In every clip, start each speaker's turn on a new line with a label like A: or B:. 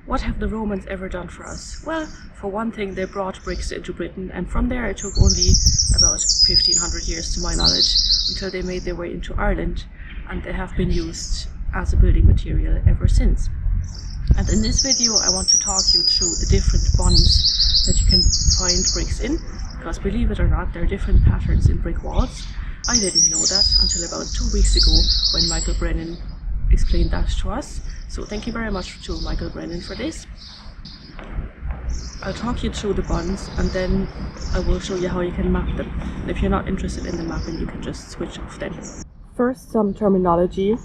A: What have the Romans ever done for us? Well, for one thing, they brought bricks into Britain, and from there it took only about 1500 years to my knowledge until they made their way into Ireland, and they have been used as a building material ever since. And in this video I want to talk you through the different bonds that you can find bricks in, because believe it or not, there are different patterns in brick walls. I didn't know that until about 2 weeks ago when Michael Brennan explained that to us. So thank you very much to Michael Brennan for this. I'll talk you through the bonds and then I will show you how you can map them. And if you're not interested in the mapping, you can just switch off then. First, some terminology.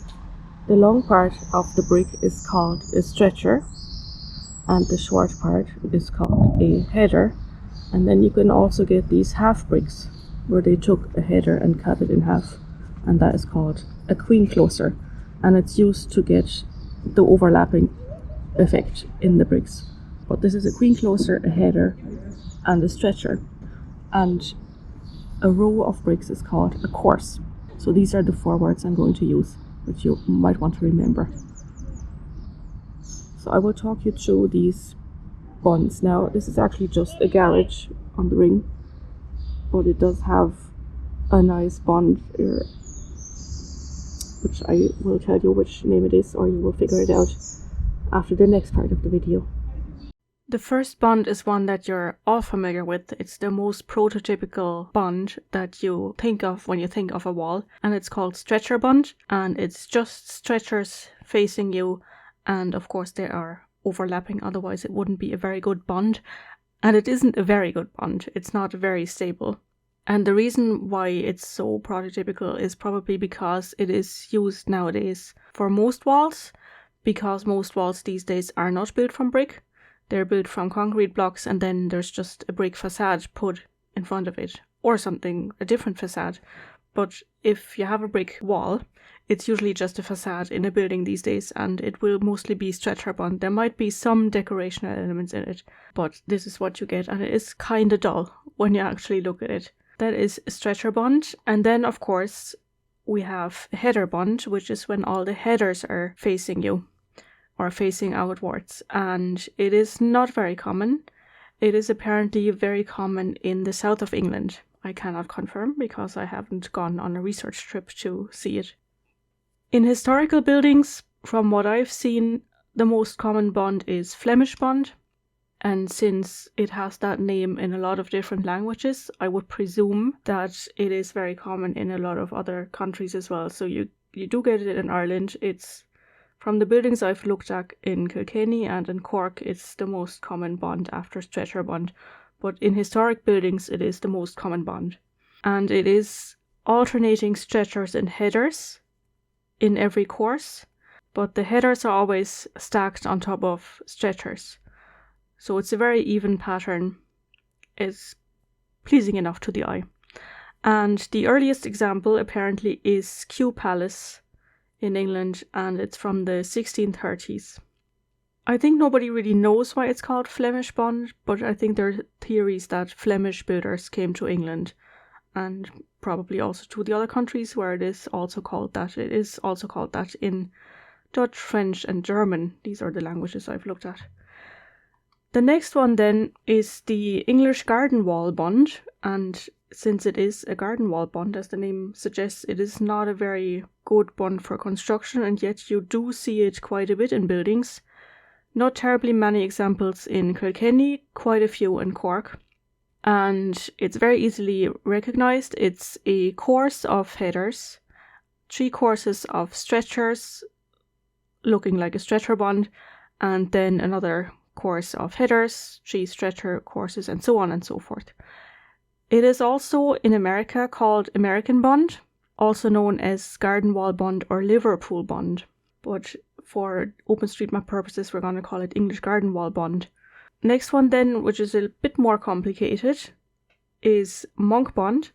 A: The long part of the brick is called a stretcher and the short part is called a header. And then you can also get these half bricks where they took a header and cut it in half, and that is called a queen closer, and it's used to get the overlapping effect in the bricks. But this is a queen closer, a header and a stretcher, and a row of bricks is called a course. So these are the 4 words I'm going to use, which you might want to remember. So I will talk you through these bonds. Now this is actually just a garage on the ring, but it does have a nice bond here, which I will tell you which name it is, or you will figure it out after the next part of the video. The first bond is one that you're all familiar with. It's the most prototypical bond that you think of when you think of a wall, and it's called stretcher bond, and it's just stretchers facing you, and of course they are overlapping, otherwise it wouldn't be a very good bond. And it isn't a very good bond, it's not very stable. And the reason why it's so prototypical is probably because it is used nowadays for most walls, because most walls these days are not built from brick. They're built from concrete blocks and then there's just a brick facade put in front of it, or something, a different facade. But if you have a brick wall, it's usually just a facade in a building these days, and it will mostly be stretcher bond. There might be some decorational elements in it, but this is what you get, and it is kind of dull when you actually look at it. That is stretcher bond. And then of course we have header bond, which is when all the headers are facing you or facing outwards, and it is not very common. It is apparently very common in the south of England. I cannot confirm because I haven't gone on a research trip to see it. In historical buildings, from what I've seen, the most common bond is Flemish bond, and since it has that name in a lot of different languages, I would presume that it is very common in a lot of other countries as well. So you do get it in Ireland. It's from the buildings I've looked at in Kilkenny and in Cork, it's the most common bond after stretcher bond. But in historic buildings, it is the most common bond. And it is alternating stretchers and headers in every course, but the headers are always stacked on top of stretchers. So it's a very even pattern. It's pleasing enough to the eye. And the earliest example apparently is Kew Palace in England, and it's from the 1630s. I think nobody really knows why it's called Flemish bond, but I think there are theories that Flemish builders came to England and probably also to the other countries where it is also called that. It is also called that in Dutch, French and German. These are the languages I've looked at. The next one then is the English garden wall bond, and since it is a garden wall bond, as the name suggests, it is not a very good bond for construction, and yet you do see it quite a bit in buildings. Not terribly many examples in Kilkenny, quite a few in Cork. And it's very easily recognized. It's a course of headers, 3 courses of stretchers looking like a stretcher bond, and then another course of headers, 3 stretcher courses, and so on and so forth. It is also in America called American bond, also known as garden wall bond or Liverpool bond. But for OpenStreetMap purposes, we're going to call it English garden wall bond. Next one then, which is a bit more complicated, is monk bond,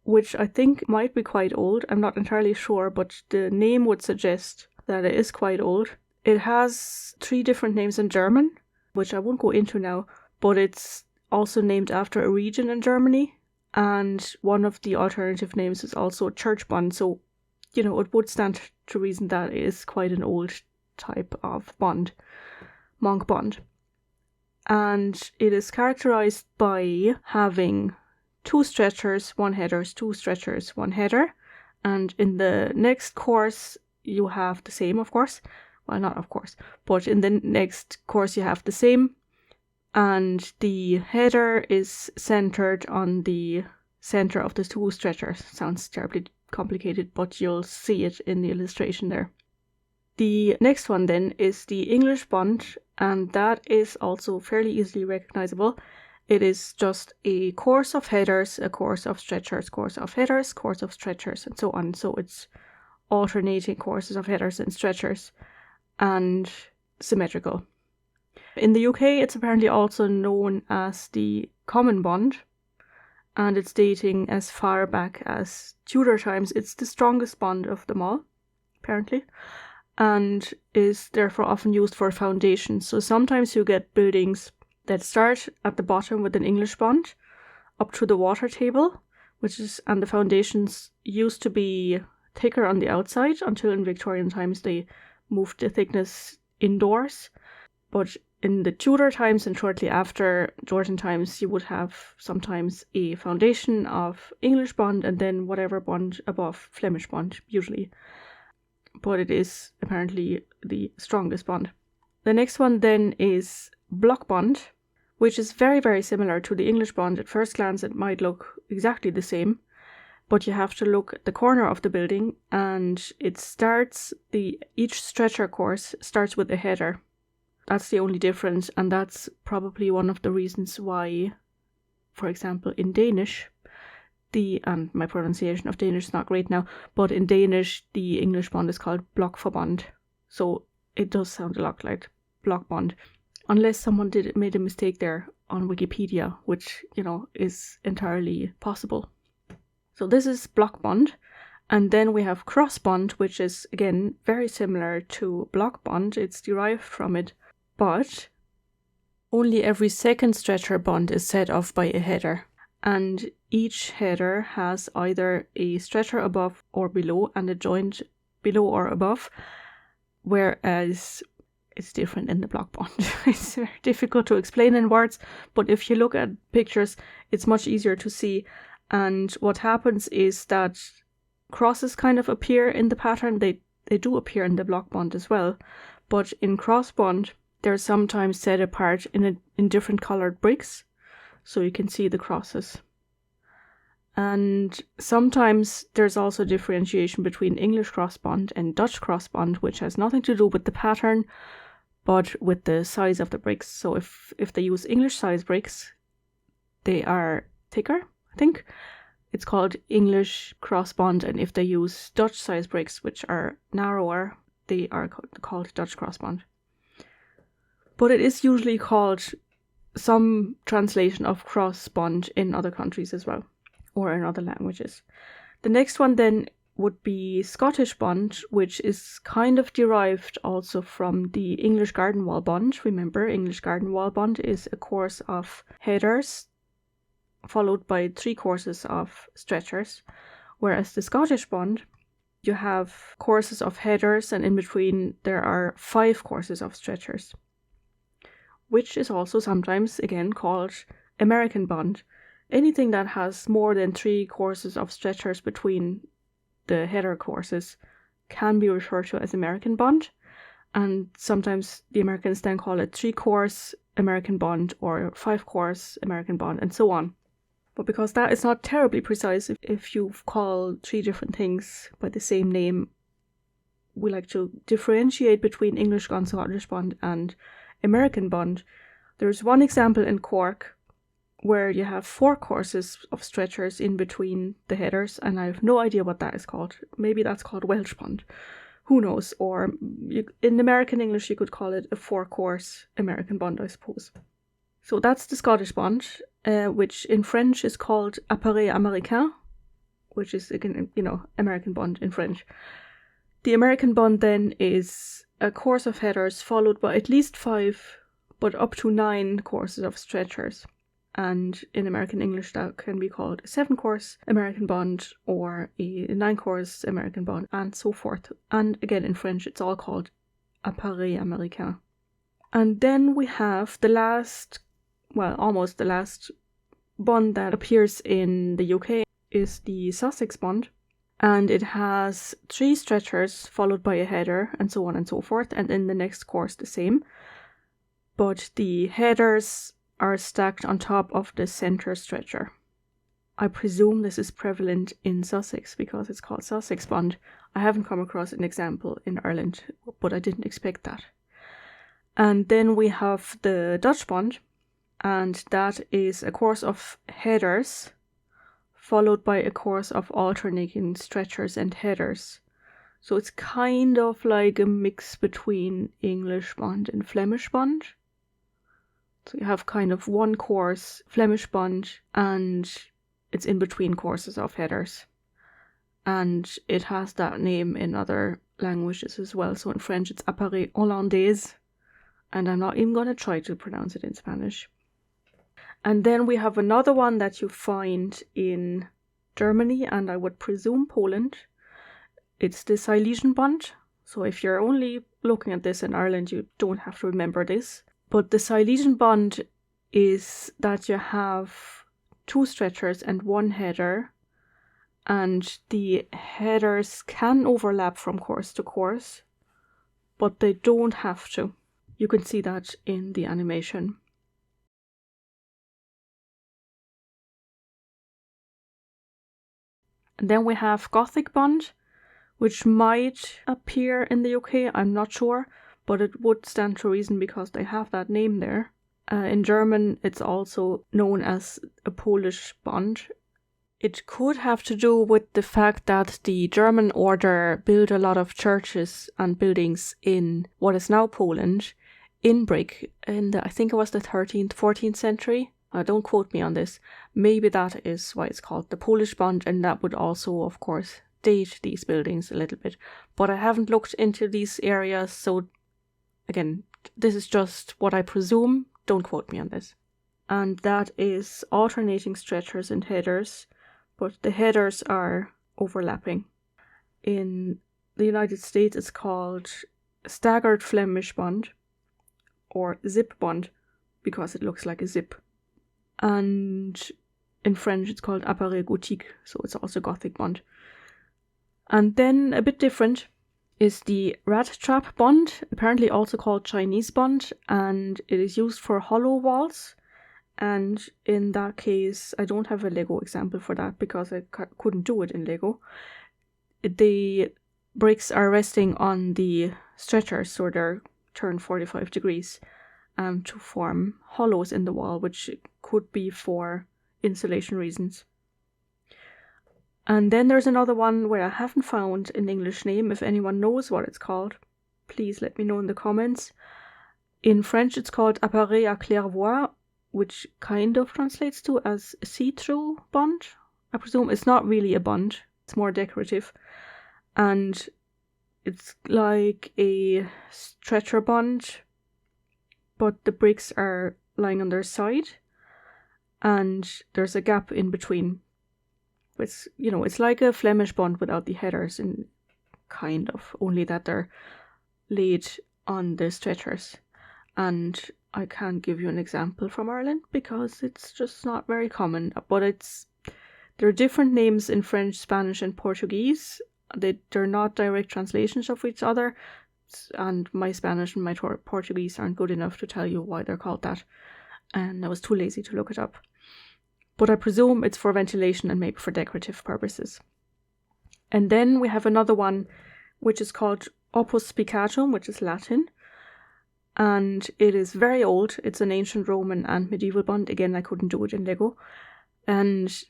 A: which I think might be quite old. I'm not entirely sure, but the name would suggest that it is quite old. It has 3 different names in German, which I won't go into now, but it's also named after a region in Germany, and one of the alternative names is also church bond, so it would stand to reason that it is quite an old type of bond. monk bond. And it is characterized by having 2 stretchers, 1 headers, 2 stretchers, 1 header. And in the next course, you have the same, of course. Well, not of course, but in the next course, you have the same. And the header is centered on the center of the 2 stretchers. Sounds terribly complicated, but you'll see it in the illustration there. The next one then is the English bond, and that is also fairly easily recognizable. It is just a course of headers, a course of stretchers, course of headers, course of stretchers, and so on. So it's alternating courses of headers and stretchers, and symmetrical. In the UK, it's apparently also known as the common bond, and it's dating as far back as Tudor times. It's the strongest bond of them all, apparently, and is therefore often used for foundations. So sometimes you get buildings that start at the bottom with an English bond up to the water table, and the foundations used to be thicker on the outside until in Victorian times they moved the thickness indoors. But in the Tudor times and shortly after Georgian times, you would have sometimes a foundation of English bond and then whatever bond above, Flemish bond usually. But it is apparently the strongest bond. The next one then is block bond, which is very, very similar to the English bond. At first glance, it might look exactly the same, but you have to look at the corner of the building, and each stretcher course starts with a header. That's the only difference, and that's probably one of the reasons why, for example, in Danish, and my pronunciation of Danish is not great now, but in Danish, the English bond is called blockforbund. So it does sound a lot like block bond, unless someone made a mistake there on Wikipedia, which, is entirely possible. So this is block bond. And then we have cross bond, which is, again, very similar to block bond. It's derived from it, but only every second stretcher bond is set off by a header. And each header has either a stretcher above or below and a joint below or above, whereas it's different in the block bond. It's very difficult to explain in words, but if you look at pictures, it's much easier to see. And what happens is that crosses kind of appear in the pattern. They do appear in the block bond as well, but in cross bond, they're sometimes set apart in different colored bricks, so you can see the crosses. And sometimes there's also differentiation between English cross bond and Dutch cross bond, which has nothing to do with the pattern, but with the size of the bricks. So if they use English size bricks, they are thicker, I think. It's called English cross bond, and if they use Dutch size bricks, which are narrower, they are called Dutch cross bond. But it is usually called some translation of cross bond in other countries as well, or in other languages. The next one then would be Scottish bond, which is kind of derived also from the English garden wall bond. Remember, English garden wall bond is a course of headers followed by 3 courses of stretchers, whereas the Scottish bond, you have courses of headers, and in between there are 5 courses of stretchers, which is also sometimes, again, called American bond. Anything that has more than 3 courses of stretchers between the header courses can be referred to as American bond, and sometimes the Americans then call it 3-course American bond or 5-course American bond, and so on. But because that is not terribly precise, if you call 3 different things by the same name, we like to differentiate between English and Scottish bond and American bond. There's one example in Cork where you have 4 courses of stretchers in between the headers, and I have no idea what that is called. Maybe that's called Welsh bond. Who knows? Or in American English, you could call it a 4-course American bond, I suppose. So that's the Scottish bond, which in French is called appareil américain, which is, again, American bond in French. The American bond then is a course of headers followed by at least 5, but up to 9 courses of stretchers. And in American English, that can be called a 7-course American bond or a 9-course American bond, and so forth. And again, in French, it's all called appareil américain. And then we have the last, well, almost the last bond that appears in the UK is the Sussex bond. And it has 3 stretchers followed by a header and so on and so forth. And in the next course the same. But the headers are stacked on top of the center stretcher. I presume this is prevalent in Sussex because it's called Sussex bond. I haven't come across an example in Ireland, but I didn't expect that. And then we have the Dutch bond, and that is a course of headers followed by a course of alternating stretchers and headers. So it's kind of like a mix between English bond and Flemish bond. So you have kind of one course, Flemish bond, and it's in between courses of headers. And it has that name in other languages as well. So in French it's appareil hollandaise, and I'm not even going to try to pronounce it in Spanish. And then we have another one that you find in Germany, and I would presume Poland. It's the Silesian bond. So if you're only looking at this in Ireland, you don't have to remember this. But the Silesian bond is that you have 2 stretchers and 1 header, and the headers can overlap from course to course, but they don't have to. You can see that in the animation. And then we have Gothic bond, which might appear in the UK, I'm not sure, but it would stand to reason because they have that name there. In German, it's also known as a Polish bond. It could have to do with the fact that the German order built a lot of churches and buildings in what is now Poland in brick in I think it was the 13th, 14th century. Don't quote me on this. Maybe that is why it's called the Polish bond, and that would also, of course, date these buildings a little bit. But I haven't looked into these areas, so again, this is just what I presume. Don't quote me on this. And that is alternating stretchers and headers, but the headers are overlapping. In the United States, it's called staggered Flemish bond or zip bond because it looks like a zip. And in French, it's called appareil gothique, so it's also Gothic bond. And then a bit different is the rat trap bond, apparently also called Chinese bond, and it is used for hollow walls. And in that case, I don't have a Lego example for that because I couldn't do it in Lego. The bricks are resting on the stretchers, so they're turned 45 degrees to form hollows in the wall, which could be for insulation reasons. And then there's another one where I haven't found an English name. If anyone knows what it's called, please let me know in the comments. In French, it's called appareil à claire-voie, which kind of translates to as see-through bond. I presume it's not really a bond, it's more decorative. And it's like a stretcher bond, but the bricks are lying on their side, and there's a gap in between. It's, it's like a Flemish bond without the headers, and kind of, only that they're laid on the stretchers. And I can't give you an example from Ireland because it's just not very common. But there are different names in French, Spanish, and Portuguese. They're not direct translations of each other, and my Spanish and my Portuguese aren't good enough to tell you why they're called that, and I was too lazy to look it up. But I presume it's for ventilation and maybe for decorative purposes. And then we have another one which is called Opus spicatum, which is Latin, and it is very old. It's an ancient Roman and medieval bond. Again, I couldn't do it in Lego. And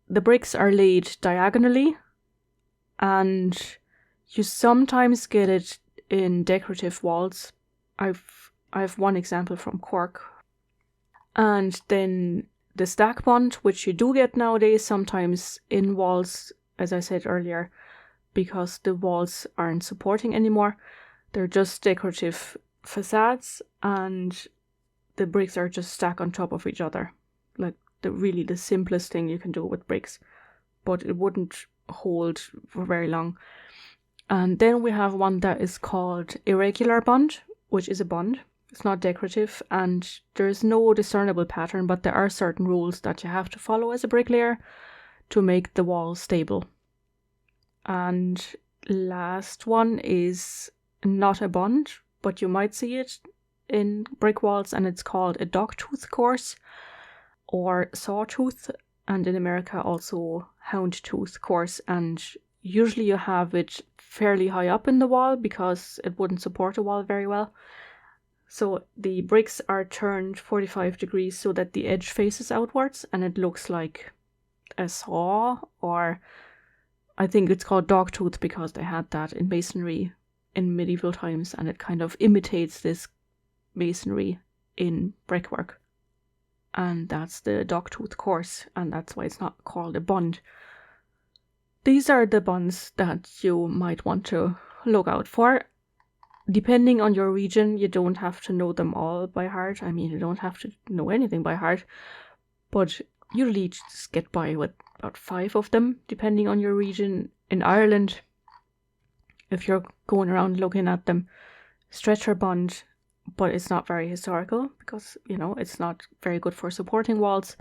A: the bricks are laid diagonally, and you sometimes get it in decorative walls. I've one example from Cork. And then the stack bond, which you do get nowadays sometimes in walls, as I said earlier, because the walls aren't supporting anymore. They're just decorative facades, and the bricks are just stacked on top of each other. Like the simplest thing you can do with bricks, but it wouldn't hold for very long. And then we have one that is called Irregular bond, which is a bond. It's not decorative, and there's no discernible pattern, but there are certain rules that you have to follow as a bricklayer to make the walls stable. And last one is not a bond, but you might see it in brick walls, and it's called a dogtooth course or sawtooth, and in America also houndtooth course. And usually you have it fairly high up in the wall because it wouldn't support a wall very well. So the bricks are turned 45 degrees so that the edge faces outwards, and it looks like a saw, or I think it's called dogtooth because they had that in masonry in medieval times, and it kind of imitates this masonry in brickwork. And that's the dogtooth course, and that's why it's not called a bond. These are the bonds that you might want to look out for. Depending on your region, you don't have to know them all by heart. I mean, you don't have to know anything by heart, but usually you just get by with about 5 of them, depending on your region. In Ireland, if you're going around looking at them, stretcher bond, but it's not very historical because, you know, it's not very good for supporting walls.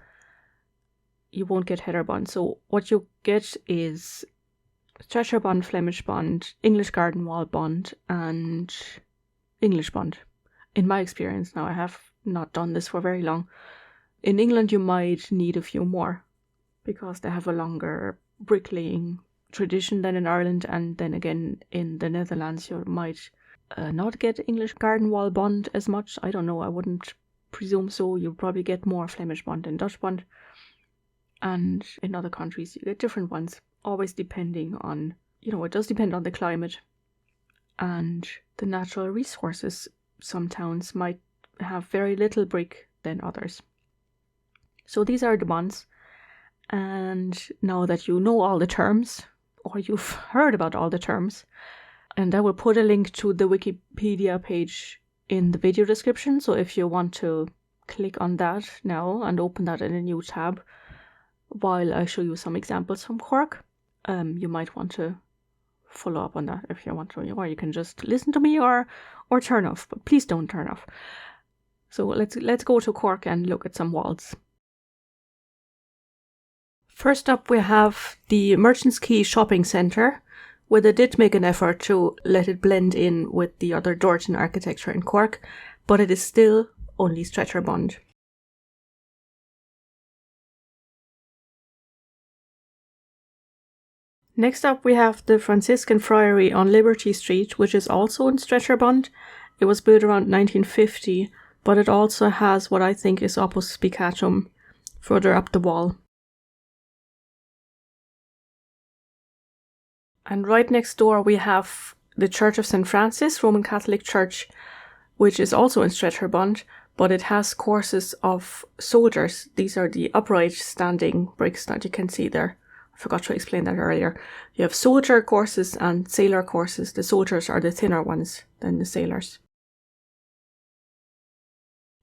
A: You won't get header bond. So what you get is stretcher bond, Flemish bond, English garden wall bond, and English bond. In my experience, now I have not done this for very long. In England, you might need a few more because they have a longer bricklaying tradition than in Ireland, and then again in the Netherlands, you might not get English garden wall bond as much. I don't know, I wouldn't presume so. You'll probably get more Flemish bond and Dutch bond. And in other countries, you get different ones, always depending on, you know, it does depend on the climate and the natural resources. Some towns might have very little brick than others. So these are the bonds. And now that you know all the terms, or you've heard about all the terms, and I will put a link to the Wikipedia page in the video description. So if you want to click on that now and open that in a new tab, while I show you some examples from Cork, you might want to follow up on that if you want to, or you can just listen to me or turn off, but please don't turn off. So let's go to Cork and look at some walls. First up, we have the Merchants Quay Shopping Centre, where they did make an effort to let it blend in with the other Dorian architecture in Cork, but it is still only stretcher bond. Next up, we have the Franciscan Friary on Liberty Street, which is also in stretcher bond. It was built around 1950, but it also has what I think is Opus spicatum further up the wall. And right next door we have the Church of St. Francis, Roman Catholic Church, which is also in stretcher bond, but it has courses of soldiers. These are the upright standing bricks that you can see there. I forgot to explain that earlier. You have soldier courses and sailor courses. The soldiers are the thinner ones than the sailors.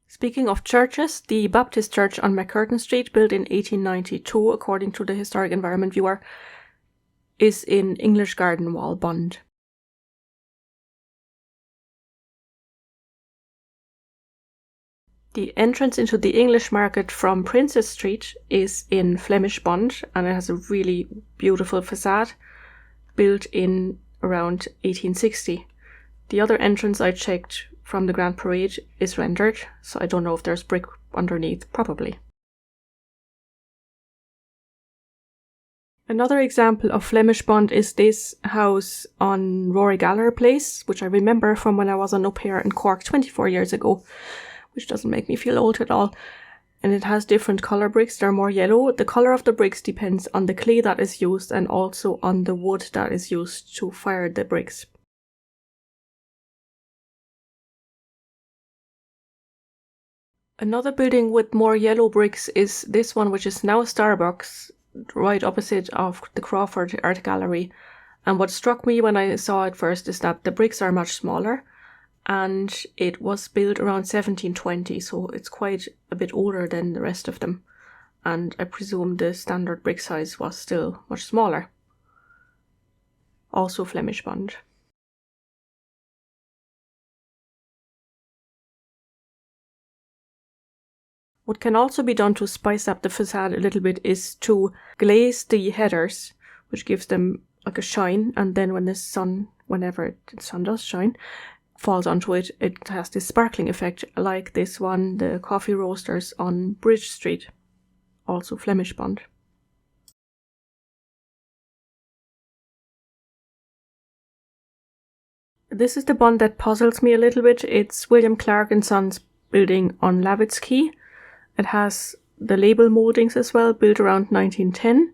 A: Speaking of churches, the Baptist Church on McCurtain Street, built in 1892 according to the Historic Environment Viewer, is in English garden wall bond. The entrance into the English market from Princess Street is in Flemish bond, and it has a really beautiful facade built in around 1860. The other entrance I checked from the Grand Parade is rendered, so I don't know if there's brick underneath, probably. Another example of Flemish bond is this house on Irregular Place, which I remember from when I was an au pair in Cork 24 years ago, which doesn't make me feel old at all. And it has different colour bricks. They're more yellow. The colour of the bricks depends on the clay that is used and also on the wood that is used to fire the bricks. Another building with more yellow bricks is this one, which is now a Starbucks, right opposite of the Crawford Art Gallery. And what struck me when I saw it first is that the bricks are much smaller, and it was built around 1720, so it's quite a bit older than the rest of them. And I presume the standard brick size was still much smaller. Also Flemish bond. What can also be done to spice up the facade a little bit is to glaze the headers, which gives them like a shine, and then when the sun, whenever the sun does shine, falls onto it, it has this sparkling effect, like this one, the coffee roasters on Bridge Street, also Flemish bond. This is the bond that puzzles me a little bit. It's William Clark & Sons building on Lavitt's Quay. It has the label mouldings as well, built around 1910.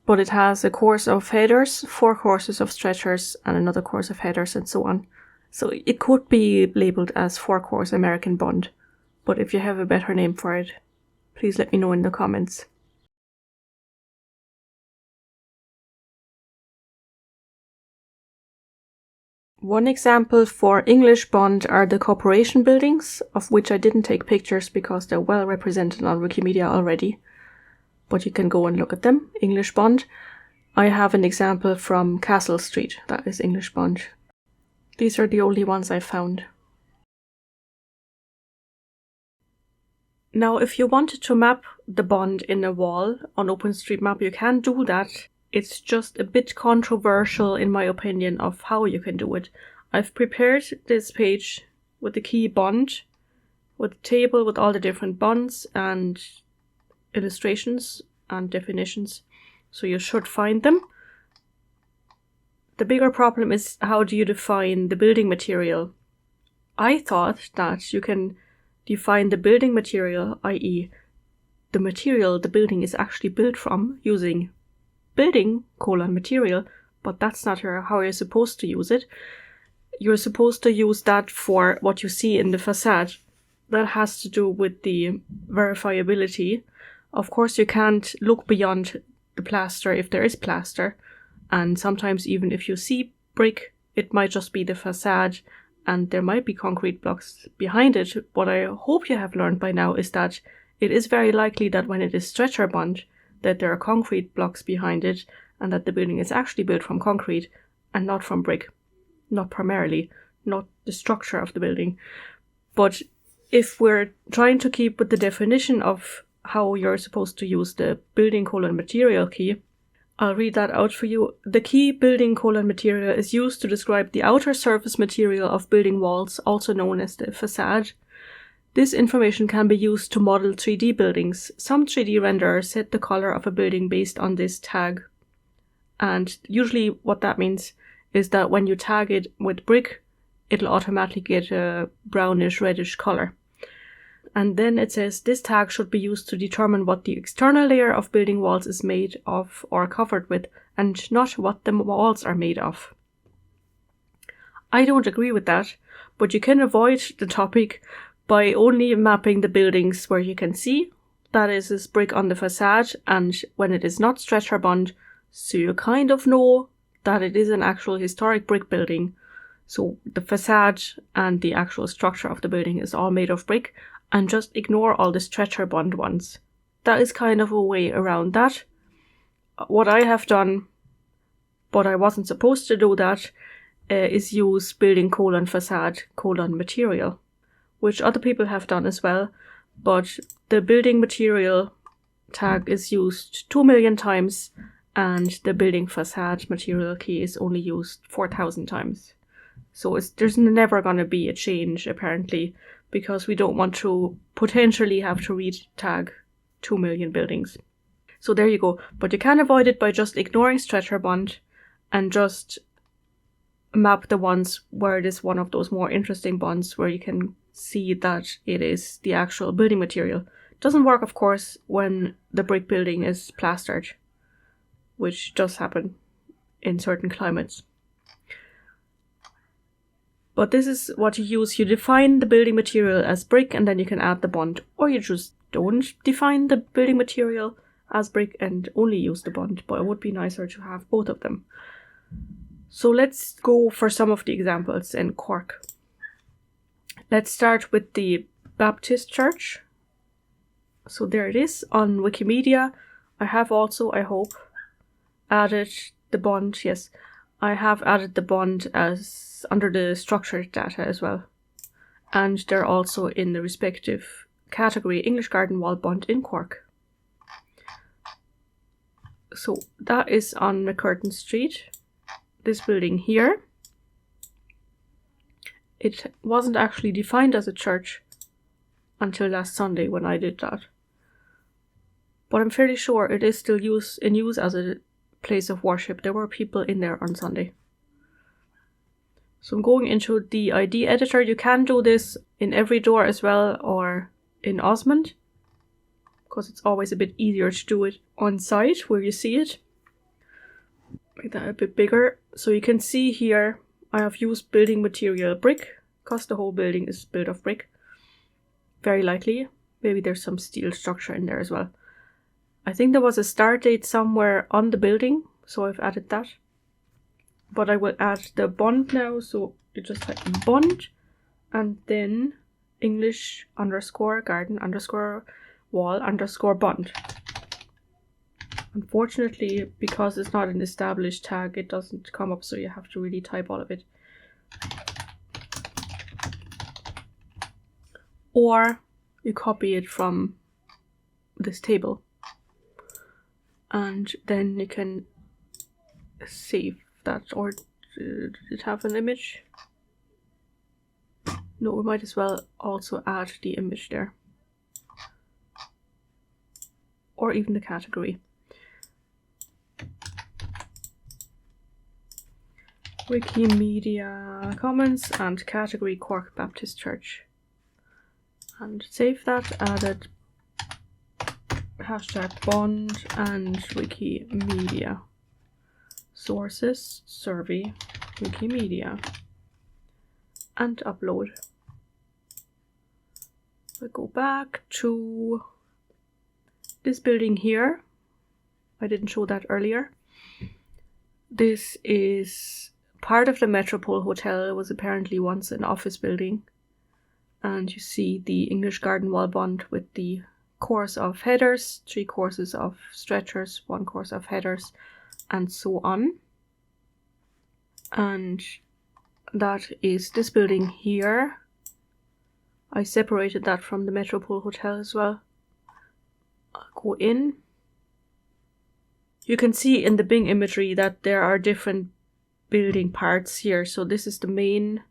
A: But it has a course of headers, 4 courses of stretchers, and another course of headers, and so on. So it could be labelled as 4-course American bond. But if you have a better name for it, please let me know in the comments. One example for English bond are the corporation buildings, of which I didn't take pictures because they're well represented on Wikimedia already. But you can go and look at them. English bond. I have an example from Castle Street, that is English bond. These are the only ones I found. Now, if you wanted to map the bond in a wall on OpenStreetMap, you can do that. It's just a bit controversial, in my opinion, of how you can do it. I've prepared this page with the key bond, with a table with all the different bonds and illustrations and definitions, so you should find them. The bigger problem is, how do you define the building material? I thought that you can define the building material, i.e. the material the building is actually built from, using building material, but that's not how you're supposed to use it. You're supposed to use that for what you see in the facade. That has to do with the verifiability. Of course, you can't look beyond the plaster if there is plaster, and sometimes even if you see brick, it might just be the facade and there might be concrete blocks behind it. What I hope you have learned by now is that it is very likely that when it is stretcher bond, that there are concrete blocks behind it, and that the building is actually built from concrete and not from brick. Not primarily, not the structure of the building. But if we're trying to keep with the definition of how you're supposed to use the building material key, I'll read that out for you. The key building material is used to describe the outer surface material of building walls, also known as the facade. This information can be used to model 3D buildings. Some 3D renderers set the color of a building based on this tag. And usually what that means is that when you tag it with brick, it'll automatically get a brownish reddish color. And then it says this tag should be used to determine what the external layer of building walls is made of or covered with, and not what the walls are made of. I don't agree with that, but you can avoid the topic by only mapping the buildings where you can see, that is brick on the facade, and when it is not stretcher bond, so you kind of know that it is an actual historic brick building. So the facade and the actual structure of the building is all made of brick, and just ignore all the stretcher bond ones. That is kind of a way around that. What I have done, but I wasn't supposed to do that, is use building facade material, which other people have done as well, but the building material tag is used 2 million times, and the building facade material key is only used 4,000 times. So there's never going to be a change, apparently, because we don't want to potentially have to re-tag 2 million buildings. So there you go. But you can avoid it by just ignoring stretcher bond and just map the ones where it is one of those more interesting bonds where you can see that it is the actual building material. It doesn't work, of course, when the brick building is plastered, which does happen in certain climates. But this is what you use. You define the building material as brick, and then you can add the bond. Or you just don't define the building material as brick and only use the bond. But it would be nicer to have both of them. So let's go for some of the examples in Cork. Let's start with the Baptist Church. So there it is on Wikimedia. I have also, I hope, added the bond. Yes, I have added the bond as under the structured data as well. And they're also in the respective category English Garden Wall Bond in Cork. So that is on McCurtain Street, this building here. It wasn't actually defined as a church until last Sunday when I did that. But I'm fairly sure it is still in use as a place of worship. There were people in there on Sunday. So I'm going into the ID editor. You can do this in every door as well, or in Osmond, because it's always a bit easier to do it on site where you see it. Make that a bit bigger. So you can see here I have used building material brick, because the whole building is built of brick. Very likely. Maybe there's some steel structure in there as well. I think there was a start date somewhere on the building, so I've added that. But I will add the bond now, so you just type bond and then English _ garden _ wall _ bond. Unfortunately, because it's not an established tag, it doesn't come up, so you have to really type all of it. Or you copy it from this table. And then you can save that. Or did it have an image? No, we might as well also add the image there. Or even the category. Wikimedia Commons and category Cork Baptist Church. And save that, added #bond and Wikimedia. Sources, survey, Wikimedia. And upload. We'll go back to this building here. I didn't show that earlier. This is part of the Metropole Hotel. It was apparently once an office building. And you see the English Garden Wall Bond with the course of headers, 3 courses of stretchers, 1 course of headers, and so on. And that is this building here. I separated that from the Metropole Hotel as well. I'll go in. You can see in the Bing imagery that there are different building parts here. So this is the main.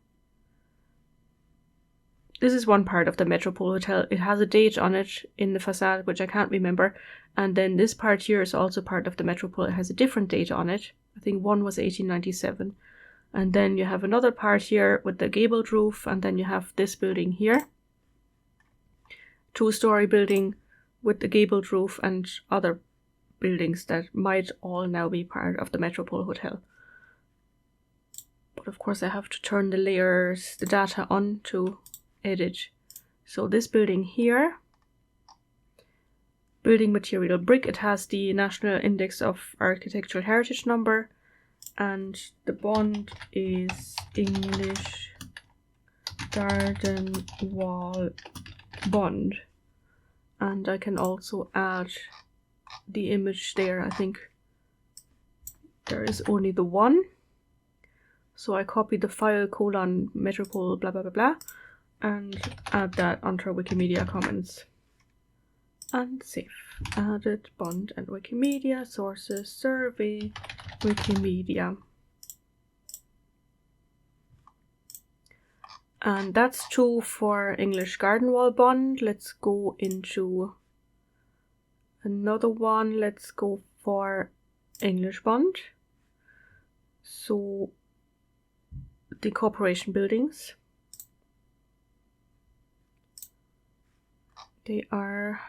A: This is one part of the Metropole Hotel. It has a date on it in the facade, which I can't remember. And then this part here is also part of the Metropole. It has a different date on it. I think one was 1897. And then you have another part here with the gabled roof. And then you have this building here. 2-story building with the gabled roof and other buildings that might all now be part of the Metropole Hotel. But of course I have to turn the layers, the data on to edit. So this building here, building material brick, it has the National Index of Architectural Heritage number, and the bond is English Garden Wall Bond. And I can also add the image there. I think there is only the one. So I copy the file : Metropole blah blah blah blah and add that onto Wikimedia Commons. And save. Added bond and Wikimedia, sources, survey, Wikimedia. And that's true for English Garden Wall Bond. Let's go into another one. Let's go for English Bond. So the corporation buildings. They are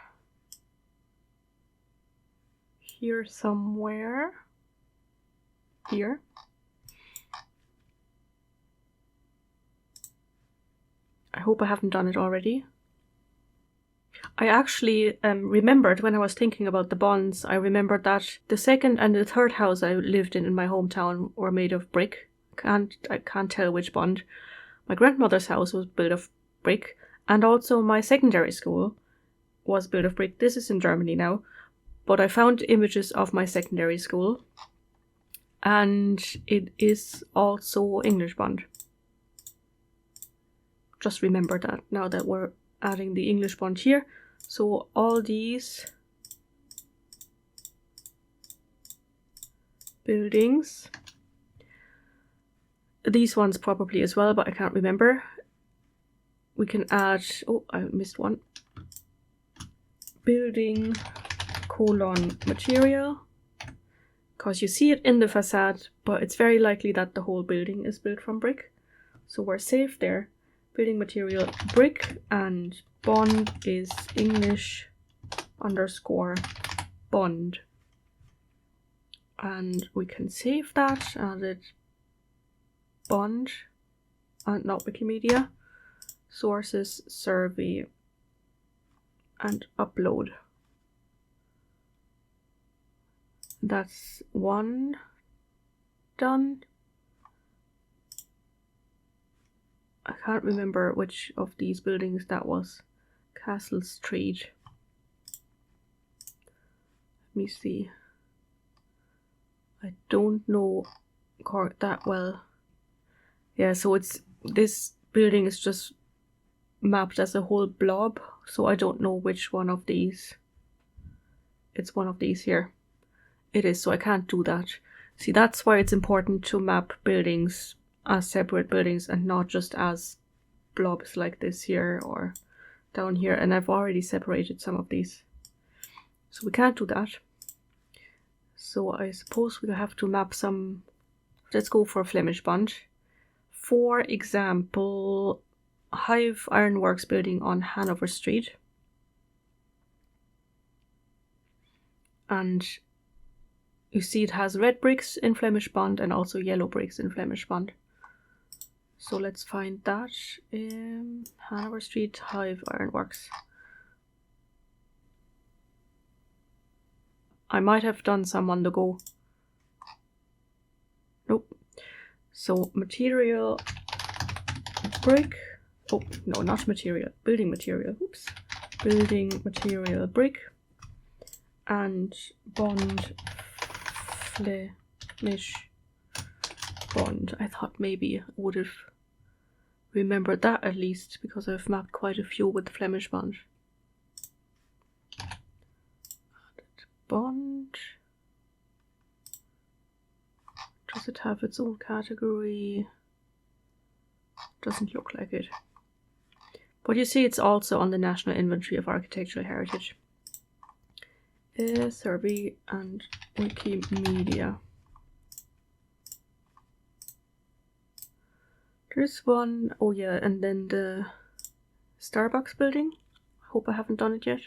A: here somewhere. Here. I hope I haven't done it already. I actually remembered when I was thinking about the bonds, I remembered that the second and the third house I lived in my hometown were made of brick. I can't tell which bond. My grandmother's house was built of brick, and also my secondary school was built of brick. This is in Germany now, but I found images of my secondary school, and it is also English bond. Just remember that now that we're adding the English bond here. So all these buildings, these ones probably as well, but I can't remember. We can add, oh, I missed one. Building colon material, because you see it in the facade, but it's very likely that the whole building is built from brick. So we're safe there. Building material brick, and bond is English underscore bond. And we can save that, added bond, and not Wikimedia, sources, survey, and upload. That's one done. I can't remember which of these buildings that was. Castle Street. Let me see. I don't know Cork that well. Yeah, so it's, this building is just mapped as a whole blob, so I don't know which one of these. It's one of these here. It is, so I can't do that. See, that's why it's important to map buildings as separate buildings and not just as blobs like this here or down here. And I've already separated some of these, so we can't do that. So I suppose we have to map some. Let's go for a Flemish bond. For example, Hive Ironworks building on Hanover Street. And you see it has red bricks in Flemish bond and also yellow bricks in Flemish bond. So let's find that in Hanover Street, Hive Ironworks. I might have done some on the go. Nope. So material brick. Oh, no, not material. Building material. Oops. Building material brick. And bond Flemish bond. I thought maybe I would have remembered that at least, because I've mapped quite a few with Flemish bond. Added bond. Does it have its own category? Doesn't look like it. But you see it's also on the National Inventory of Architectural Heritage. Survey and Wikimedia. There's one, oh yeah, and then the Starbucks building. I hope I haven't done it yet.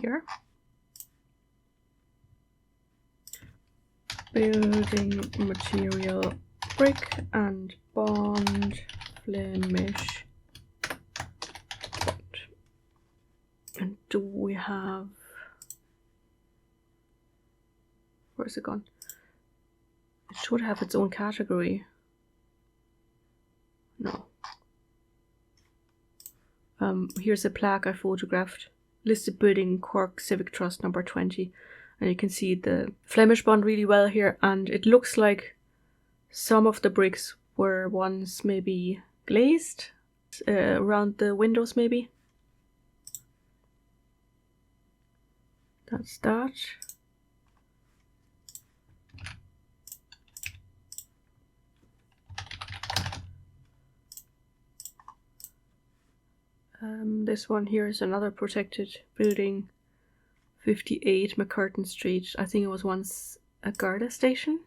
A: Here. Building material brick and bond Flemish. And do we have, where's it gone? It should have its own category. No. Here's a plaque I photographed. Listed building, Cork Civic Trust number 20. And you can see the Flemish bond really well here. And it looks like some of the bricks were once maybe glazed around the windows maybe. That's that. This one here is another protected building, 58 McCurtain Street. I think it was once a Garda station.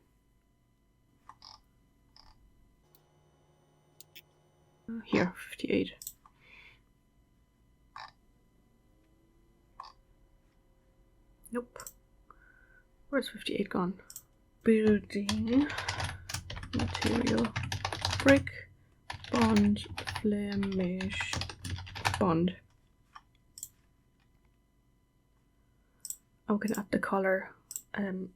A: Here, 58. Nope. Where's 58 gone? Building material brick bond Flemish bond. I'm gonna add the color. See,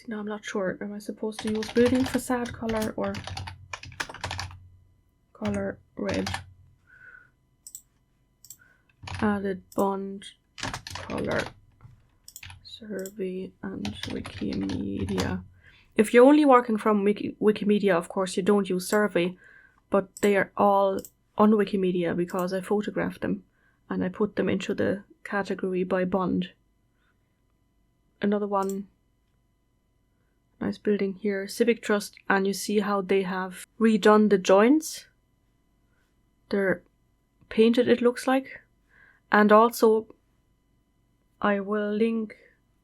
A: now I'm not sure. Am I supposed to use building facade color or color red? Added bond color survey and Wikimedia. If you're only working from Wikimedia, of course, you don't use survey, but they are all on Wikimedia because I photographed them and I put them into the category by bond. Another one, nice building here, Civic Trust, and you see how they have redone the joints. They're painted, it looks like. And also, I will link,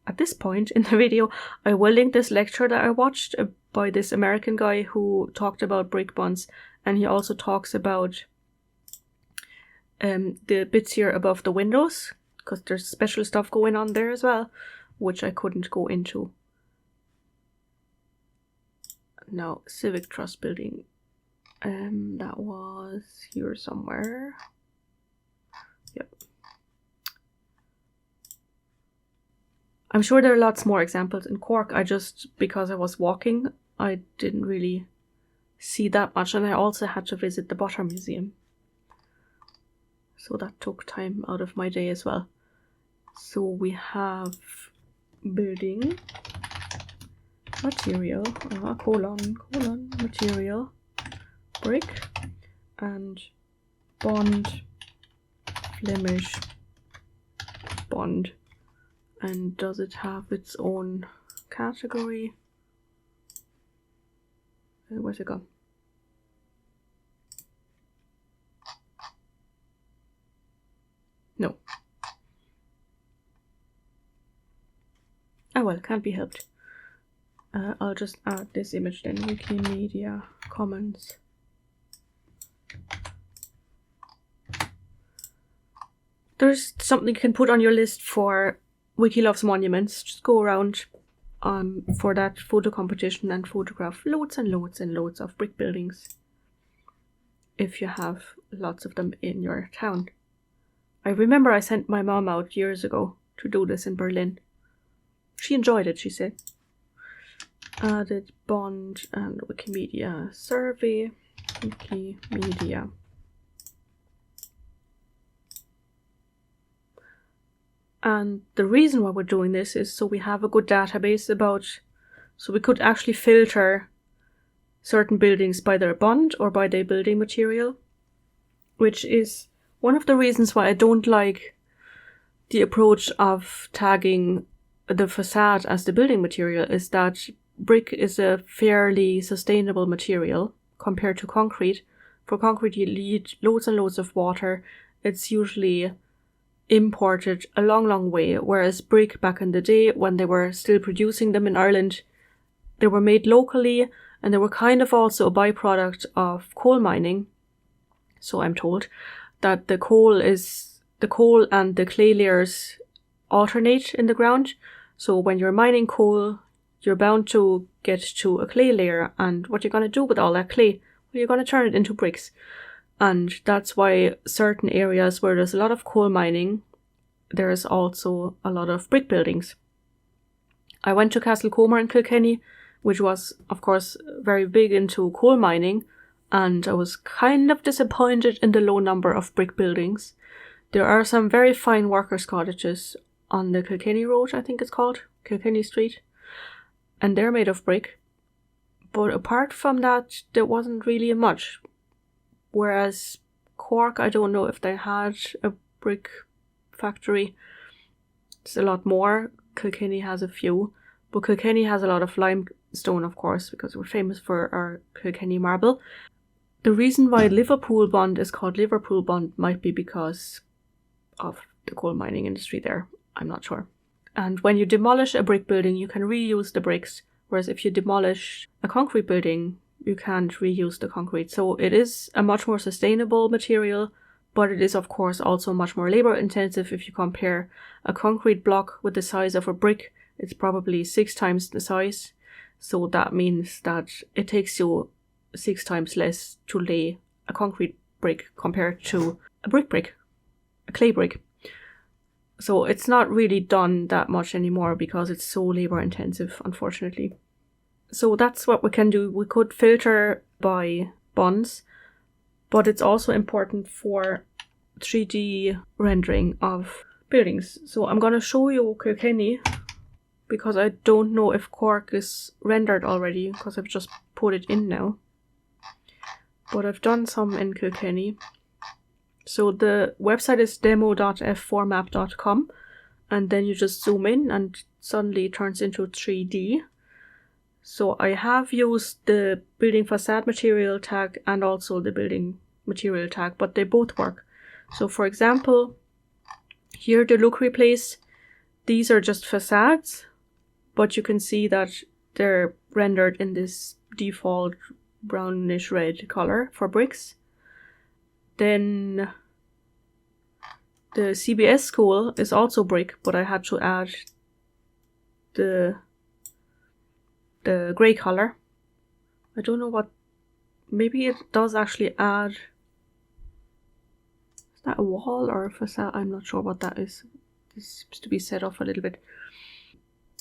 A: at this point in the video, I will link this lecture that I watched by this American guy who talked about brick bonds, and he also talks about the bits here above the windows, because there's special stuff going on there as well, which I couldn't go into. Now, Civic Trust building, that was here somewhere. Yep. I'm sure there are lots more examples in Cork. Because I was walking, I didn't really see that much, and I also had to visit the Butter Museum. So that took time out of my day as well. So we have building, material, material, brick, and bond, Flemish, bond. And does it have its own category? Where's it gone? No. Oh well, can't be helped. I'll just add this image then. Wikimedia Commons. There's something you can put on your list for Wiki Loves Monuments. Just go around for that photo competition and photograph loads and loads and loads of brick buildings, if you have lots of them in your town. I remember I sent my mom out years ago to do this in Berlin. She enjoyed it, she said. Added bond and Wikimedia survey. Wikimedia. And the reason why we're doing this is so we have a good database so we could actually filter certain buildings by their bond or by their building material, which is one of the reasons why I don't like the approach of tagging the facade as the building material, is that brick is a fairly sustainable material compared to concrete. For concrete, you need loads and loads of water. It's usually imported a long way, whereas brick back in the day, when they were still producing them in Ireland, they were made locally, and they were kind of also a byproduct of coal mining. So I'm told that the coal and the clay layers alternate in the ground. So when you're mining coal, you're bound to get to a clay layer, and what you're going to do with all that clay? Well, you're going to turn it into bricks. And that's why certain areas where there's a lot of coal mining, there's also a lot of brick buildings. I went to Castlecomer in Kilkenny, which was, of course, very big into coal mining, and I was kind of disappointed in the low number of brick buildings. There are some very fine workers' cottages on the Kilkenny Road, I think it's called, Kilkenny Street, and they're made of brick. But apart from that, there wasn't really much. Whereas Cork, I don't know if they had a brick factory. It's a lot more. Kilkenny has a few, but Kilkenny has a lot of limestone, of course, because we're famous for our Kilkenny marble. The reason why Liverpool Bond is called Liverpool Bond might be because of the coal mining industry there. I'm not sure. And when you demolish a brick building, you can reuse the bricks, whereas if you demolish a concrete building, you can't reuse the concrete. So it is a much more sustainable material, but it is of course also much more labor intensive. If you compare a concrete block with the size of a brick, it's probably 6 times the size. So that means that it takes you 6 times less to lay a concrete brick compared to a brick, a clay brick. So it's not really done that much anymore because it's so labor intensive, unfortunately. So that's what we can do. We could filter by bonds, but it's also important for 3D rendering of buildings. So I'm going to show you Kilkenny because I don't know if Cork is rendered already, because I've just put it in now. But I've done some in Kilkenny. So the website is demo.f4map.com, and then you just zoom in and suddenly it turns into 3D. So I have used the building facade material tag and also the building material tag, but they both work. So for example, here the look replace, these are just facades, but you can see that they're rendered in this default brownish red color for bricks. Then the CBS school is also brick, but I had to add the grey color. I don't know what, maybe it does actually add, is that a wall or a facade? I'm not sure what that is. This seems to be set off a little bit.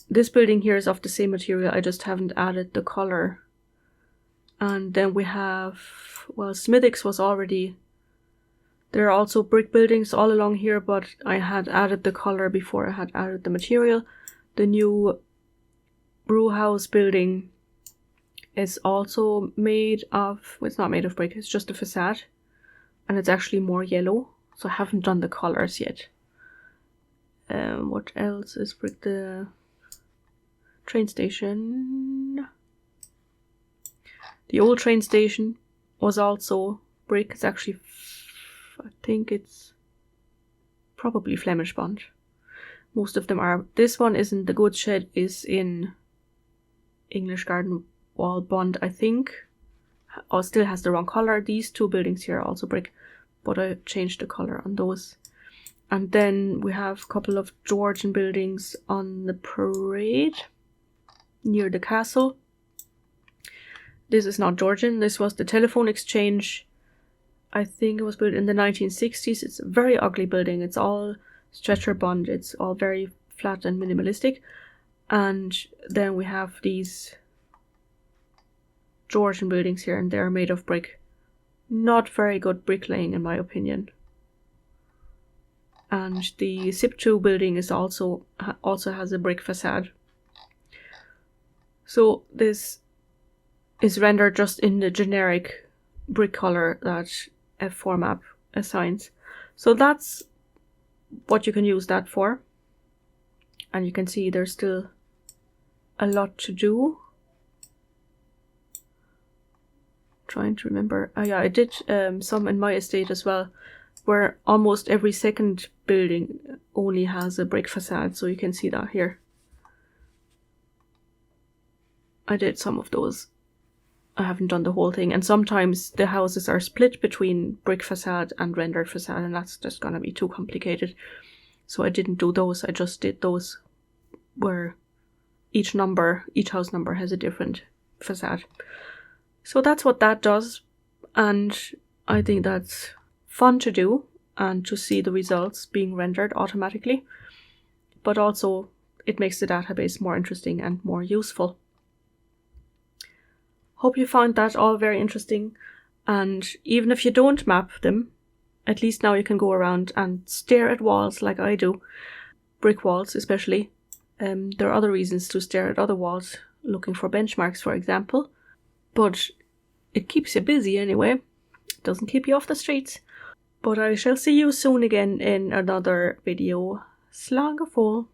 A: This building here is of the same material, I just haven't added the color. And then we have, well, Smithix was already, there are also brick buildings all along here, but I had added the color before I had added the material. The new brewhouse building is also made of, well, it's not made of brick, it's just a facade. And it's actually more yellow, so I haven't done the colors yet. What else is brick? The train station. The old train station was also brick. It's actually, I think it's probably Flemish bond. Most of them are. This one isn't. The goods shed is in English garden wall bond, I think. Or still has the wrong color. These two buildings here are also brick, but I changed the color on those. And then we have a couple of Georgian buildings on the parade near the castle. This is not Georgian. This was the telephone exchange. I think it was built in the 1960s. It's a very ugly building. It's all stretcher bond. It's all very flat and minimalistic. And then we have these Georgian buildings here, and they're made of brick. Not very good bricklaying in my opinion. And the SIP2 building is also has a brick facade. So this is rendered just in the generic brick color that F4Map assigns. So that's what you can use that for. And you can see there's still a lot to do. Trying to remember. Oh yeah, I did some in my estate as well, where almost every second building only has a brick facade, so you can see that here. I did some of those. I haven't done the whole thing, and sometimes the houses are split between brick facade and rendered facade, and that's just gonna be too complicated. So I didn't do those, I just did those where each house number has a different facade. So that's what that does, and I think that's fun to do and to see the results being rendered automatically, but also it makes the database more interesting and more useful. Hope you found that all very interesting, and even if you don't map them, at least now you can go around and stare at walls like I do, brick walls especially. There are other reasons to stare at other walls, looking for benchmarks for example, but it keeps you busy anyway. It doesn't keep you off the streets. But I shall see you soon again in another video. Slán go fóill.